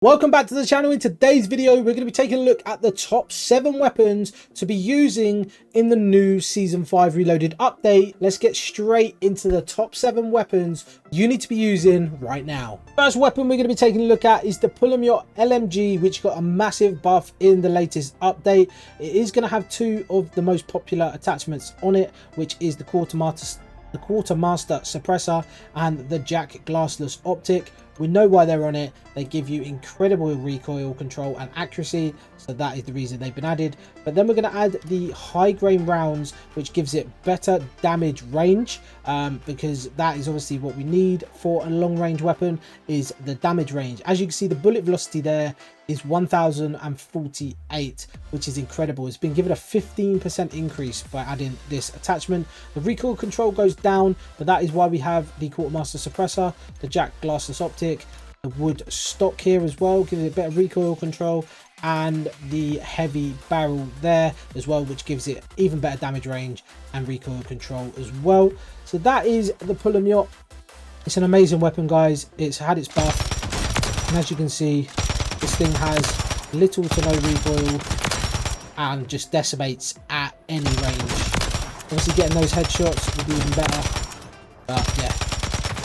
Welcome back to the channel. In today's video, we're going to be taking a look at the top 7 weapons to be using in the new Season 5 Reloaded update. Let's get straight into the top 7 weapons you need to be using right now. First weapon we're going to be taking a look at is the Pull 'em Yacht LMG, which got a massive buff in the latest update. It is going to have 2 of the most popular attachments on it, which is the Quartermaster suppressor and the Jack glassless optic. We know why they're on it. They give you incredible recoil control and accuracy, so that is the reason they've been added. But then we're going to add the high grain rounds, which gives it better damage range, because that is obviously what we need for a long range weapon, is the damage range. As you can see, the bullet velocity there is 1048, which is incredible. It's been given a 15% increase by adding this attachment. The recoil control goes down, but that is why we have the Quartermaster suppressor, the Jack glassless optic, the wood stock here as well, giving it better recoil control, and the heavy barrel there as well, which gives it even better damage range and recoil control as well. So that is the Pull 'em Yacht. It's an amazing weapon, guys. It's had its buff, and as you can see, this thing has little to no recoil and just decimates at any range. Obviously getting those headshots will be even better, but yeah,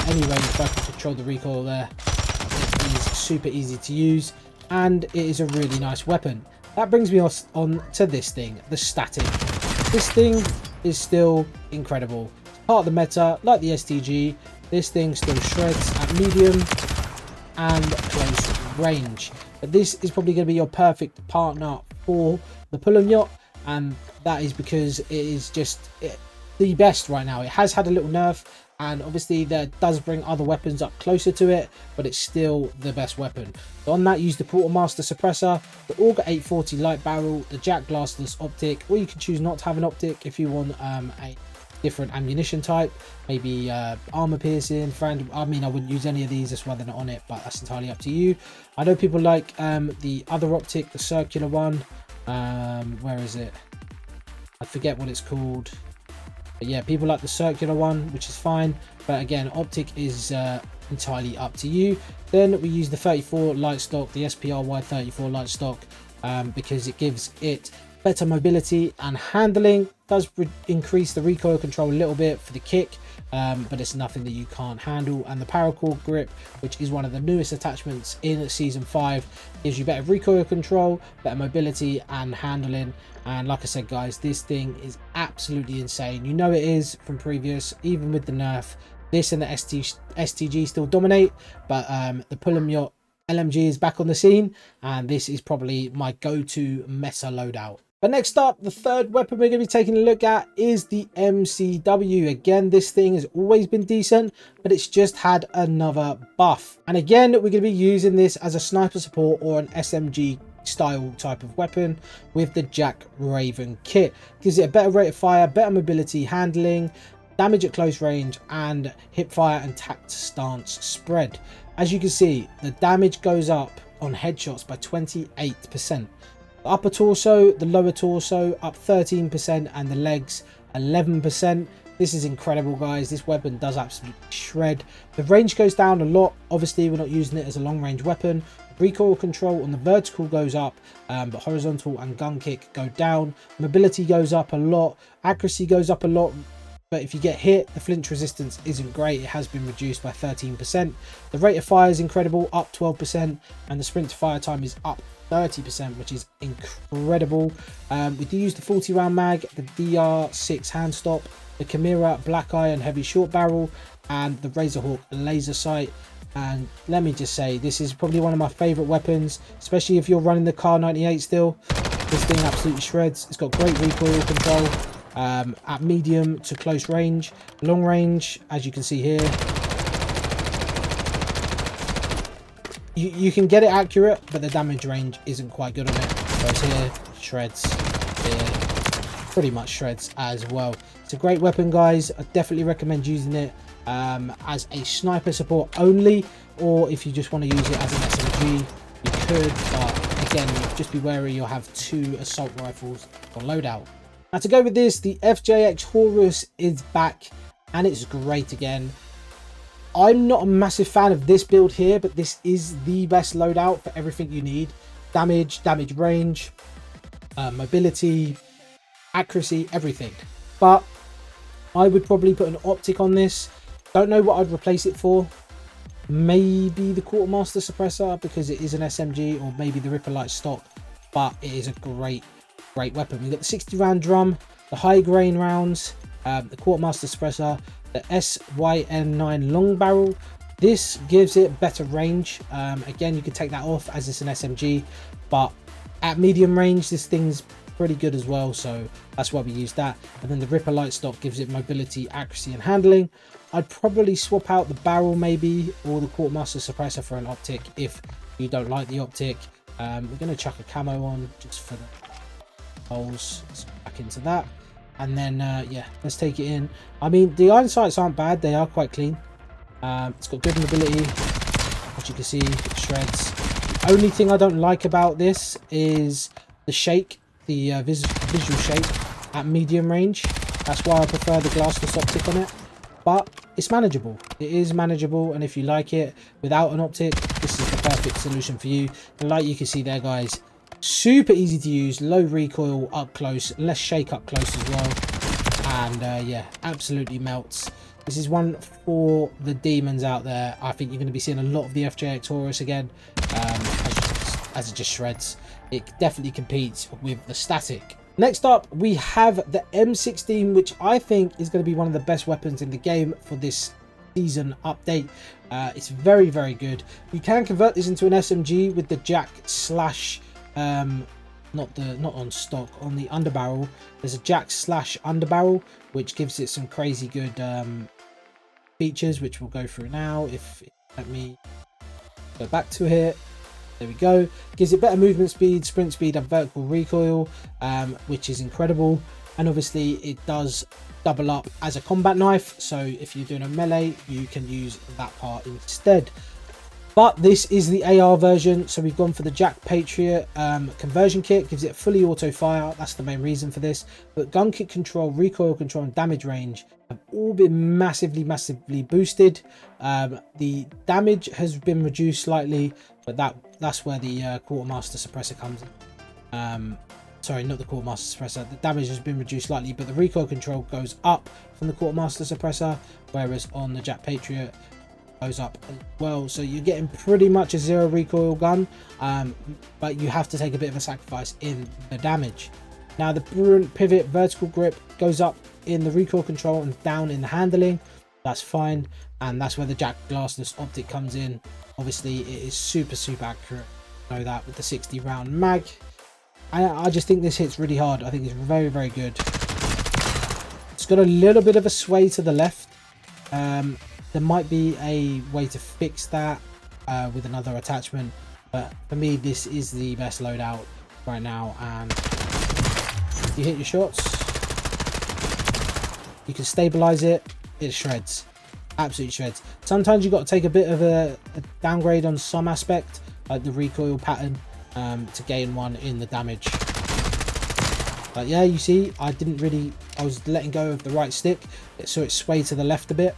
at any range, if I can control the recoil there, it is super easy to use, and it is a really nice weapon. That brings me on to this thing, the static. This thing is still incredible. It's part of the meta, like the STG. This thing still shreds at medium and close range, but this is probably going to be your perfect partner for the Pull 'em Yacht, and that is because it is just the best right now. It has had a little nerf, and obviously that does bring other weapons up closer to it, but it's still the best weapon. So on that, use the Quartermaster suppressor, the Auger 840 light barrel, the Jack glassless optic, or you can choose not to have an optic if you want a different ammunition type, maybe armor piercing, friend. I mean, I wouldn't use any of these, that's why they're not on it, but that's entirely up to you. I know people like the other optic, the circular one. Where is it? I forget what it's called, but yeah, people like the circular one, which is fine, but again, optic is entirely up to you. Then we use the 34 light stock, the SPRY 34 light stock, because it gives it better mobility and handling. Does increase the recoil control a little bit for the kick, but it's nothing that you can't handle. And the paracord grip, which is one of the newest attachments in Season 5, gives you better recoil control, better mobility and handling. And like I said, guys, this thing is absolutely insane. You know it is from previous, even with the nerf. This and the STG still dominate, but the Pull 'em Yacht LMG is back on the scene, and this is probably my go-to meta loadout. But next up, the third weapon we're going to be taking a look at is the MCW. Again, this thing has always been decent, but it's just had another buff. And again, we're going to be using this as a sniper support or an SMG style type of weapon with the Jack Raven kit. Gives it a better rate of fire, better mobility, handling, damage at close range, and hip fire and tact stance spread. As you can see, the damage goes up on headshots by 28%. The upper torso, the lower torso up 13%, and the legs 11%. This is incredible, guys. This weapon does absolutely shred. The range goes down a lot. Obviously, we're not using it as a long range weapon. Recoil control on the vertical goes up, but horizontal and gun kick go down. Mobility goes up a lot. Accuracy goes up a lot. But if you get hit, the flinch resistance isn't great. It has been reduced by 13%. The rate of fire is incredible, up 12%, and the sprint to fire time is up 30%, which is incredible. We do use the 40 round mag, the DR6 hand stop, the Chimera black eye and heavy short barrel, and the Razorhawk laser sight. And let me just say, this is probably one of my favorite weapons, especially if you're running the Car 98 still. This thing absolutely shreds. It's got great recoil control at medium to close range. Long range, as you can see here, you can get it accurate, but the damage range isn't quite good on it. Whereas here, shreds. Here, pretty much shreds as well. It's a great weapon, guys. I definitely recommend using it as a sniper support only, or if you just want to use it as an SMG, you could, but again, just be wary, you'll have 2 assault rifles on loadout. Now to go with this, the FJX Horus is back, and it's great again. I'm not a massive fan of this build here, but this is the best loadout for everything you need. Damage range, mobility, accuracy, everything. But I would probably put an optic on this. Don't know what I'd replace it for. Maybe the quartermaster suppressor because it is an SMG, or maybe the Ripper Light stock, but it is a great weapon. We've got the 60 round drum, the high grain rounds, the quartermaster suppressor, the SYN9 long barrel. This gives it better range. Again, you could take that off as it's an SMG, but at medium range this thing's pretty good as well, so that's why we use that. And then the Ripper Light stock gives it mobility, accuracy and handling. I'd probably swap out the barrel maybe, or the quartermaster suppressor for an optic if you don't like the optic. We're going to chuck a camo on just for the holes. Let's back into that, and then yeah, let's take it in. I mean, the iron sights aren't bad, they are quite clean. It's got good mobility, as you can see, it shreds. The only thing I don't like about this is the shake, the visual shake at medium range. That's why I prefer the glassless optic on it, but it's manageable. It is manageable, and if you like it without an optic, this is the perfect solution for you. And like you can see there, guys, super easy to use, low recoil up close, less shake up close as well, and yeah, absolutely melts. This is one for the demons out there. I think you're going to be seeing a lot of the JFX Horus again, as it just shreds. It definitely competes with the static. Next up, we have the M16, which I think is going to be one of the best weapons in the game for this season update. It's very good. You can convert this into an SMG with the Jack slash not on stock, on the underbarrel. There's a Jack slash underbarrel, which gives it some crazy good features, which we'll go through now. If let me go back to it. There we go. Gives it better movement speed, sprint speed and vertical recoil, which is incredible. And obviously it does double up as a combat knife, so if you're doing a melee you can use that part instead. But this is the AR version, so we've gone for the Jack Patriot conversion kit. Gives it fully auto fire, that's the main reason for this. But gun kick control, recoil control and damage range have all been massively boosted. The damage has been reduced slightly, but that's where the quartermaster suppressor comes in. Sorry, not the quartermaster suppressor. The damage has been reduced slightly, but the recoil control goes up from the quartermaster suppressor, whereas on the Jack Patriot goes up as well. So you're getting pretty much a zero recoil gun, but you have to take a bit of a sacrifice in the damage. Now the Brilliant Pivot vertical grip goes up in the recoil control and down in the handling. That's fine, and that's where the Jack glassless optic comes in. Obviously it is super accurate, you know that, with the 60 round mag. I just think this hits really hard. I think it's very good. It's got a little bit of a sway to the left. There might be a way to fix that with another attachment, but for me this is the best loadout right now. And you hit your shots, you can stabilize it, it shreds, absolutely shreds. Sometimes you've got to take a bit of a downgrade on some aspect, like the recoil pattern, to gain one in the damage. But yeah, you see, I was letting go of the right stick, so it swayed to the left a bit.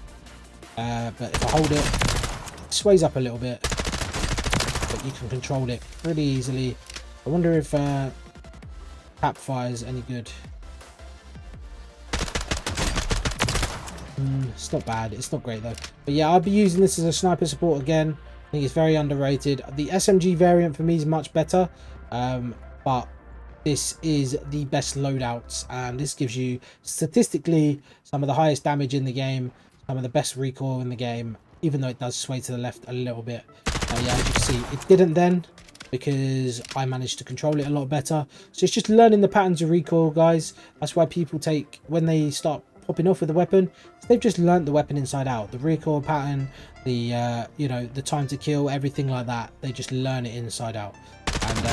But if I hold it sways up a little bit, but you can control it pretty easily. I wonder if tap fire is any good. It's not bad, it's not great though. But yeah, I'll be using this as a sniper support again. I think it's very underrated. The SMG variant for me is much better, but this is the best loadouts, and this gives you statistically some of the highest damage in the game, some of the best recoil in the game, even though it does sway to the left a little bit. Yeah, as you can see, it didn't then, because I managed to control it a lot better. So it's just learning the patterns of recoil, guys. That's why people take, when they start popping off with the weapon, they've just learnt the weapon inside out, the recoil pattern, the you know, the time to kill, everything like that. They just learn it inside out. And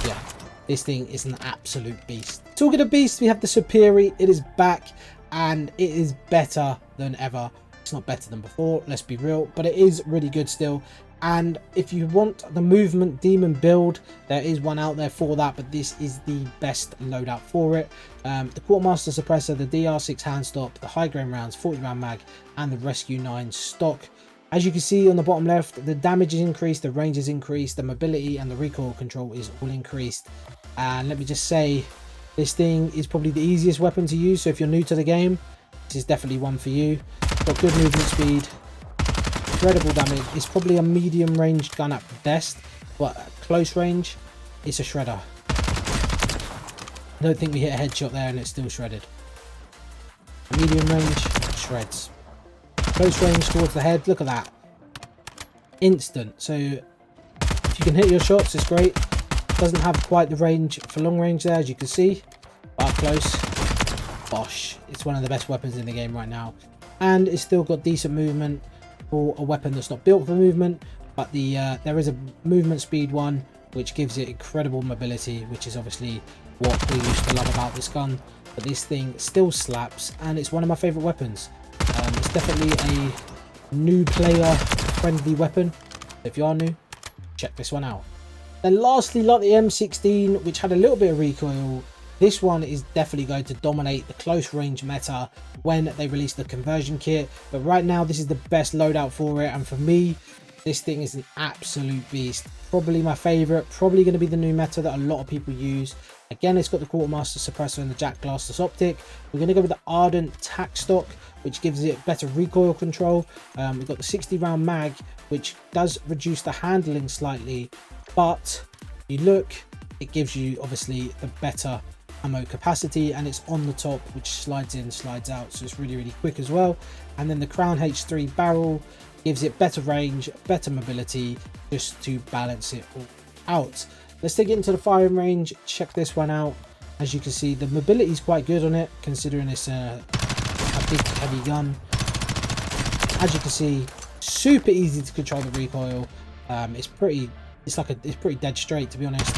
yeah, this thing is an absolute beast. Talking of beast, we have the Superi. It is back and it is better than ever. It's not better than before, let's be real, but it is really good still. And if you want the movement demon build, there is one out there for that, but this is the best loadout for it. The quartermaster suppressor, the DR6 hand stop, the high grain rounds, 40 round mag, and the rescue 9 stock. As you can see on the bottom left, the damage is increased, the range is increased, the mobility and the recoil control is all increased. And let me just say, this thing is probably the easiest weapon to use. So if you're new to the game, this is definitely one for you. Got good movement speed, incredible damage. It's probably a medium range gun at best, but at close range, it's a shredder. I don't think we hit a headshot there and it's still shredded. Medium range, shreds. Close range towards the head, look at that. Instant. So if you can hit your shots, it's great. Doesn't have quite the range for long range there, as you can see. But up close, bosh. It's one of the best weapons in the game right now. And it's still got decent movement for a weapon that's not built for movement. But there is a movement speed one, which gives it incredible mobility, which is obviously what we used to love about this gun. But this thing still slaps, and it's one of my favorite weapons. It's definitely a new player friendly weapon. If you are new, check this one out. Then lastly, like the M16, which had a little bit of recoil, this one is definitely going to dominate the close range meta when they release the conversion kit. But right now, this is the best loadout for it, and for me, this thing is an absolute beast. Probably my favorite, probably going to be the new meta that a lot of people use. Again, it's got the quartermaster suppressor and the Jack Glass optic. We're going to go with the Ardent tac stock, which gives it better recoil control. We've got the 60 round mag, which does reduce the handling slightly, but if you look, it gives you obviously the better ammo capacity, and it's on the top, which slides in, slides out, so it's really, really quick as well. And then the Crown H3 barrel gives it better range, better mobility, just to balance it all out. Let's take it into the firing range, check this one out. As you can see, the mobility is quite good on it, considering it's a big heavy gun. As you can see, super easy to control the recoil. It's pretty dead straight, to be honest.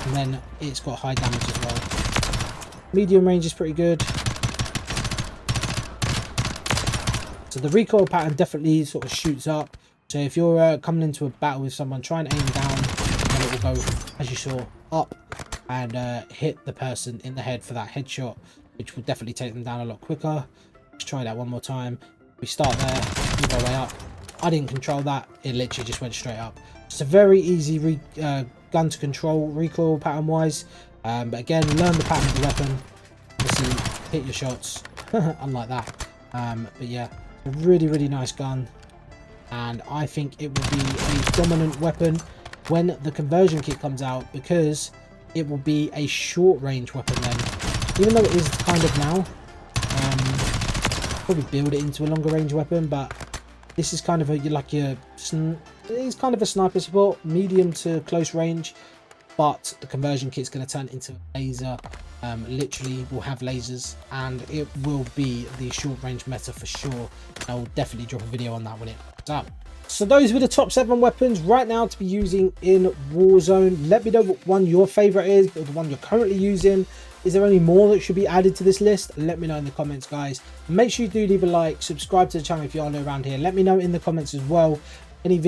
And then it's got high damage as well. Medium range is pretty good. So the recoil pattern definitely sort of shoots up. So if you're coming into a battle with someone, try and aim down, and it will go, as you saw, up and hit the person in the head for that headshot, which will definitely take them down a lot quicker. Let's try that one more time. We start there, move our way up. I didn't control that, it literally just went straight up. It's a very easy gun to control recoil pattern wise, but again, learn the pattern of the weapon. Obviously hit your shots unlike that, but yeah, a really, really nice gun, and I think it will be a dominant weapon when the conversion kit comes out, because it will be a short range weapon then, even though it is kind of now. Probably build it into a longer range weapon, but this is kind of it's kind of a sniper support, medium to close range, but the conversion kit's going to turn into a laser. Literally will have lasers, and it will be the short range meta for sure. I will definitely drop a video on that when it comes out. So those were the top 7 weapons right now to be using in Warzone. Let me know what one your favorite is, or the one you're currently using. Is there any more that should be added to this list? Let me know in the comments, guys. Make sure you do leave a like, subscribe to the channel if you are new around here. Let me know in the comments as well. Any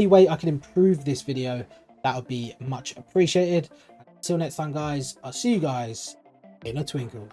way I can improve this video, that would be much appreciated. Until next time, guys, I'll see you guys in a twinkle.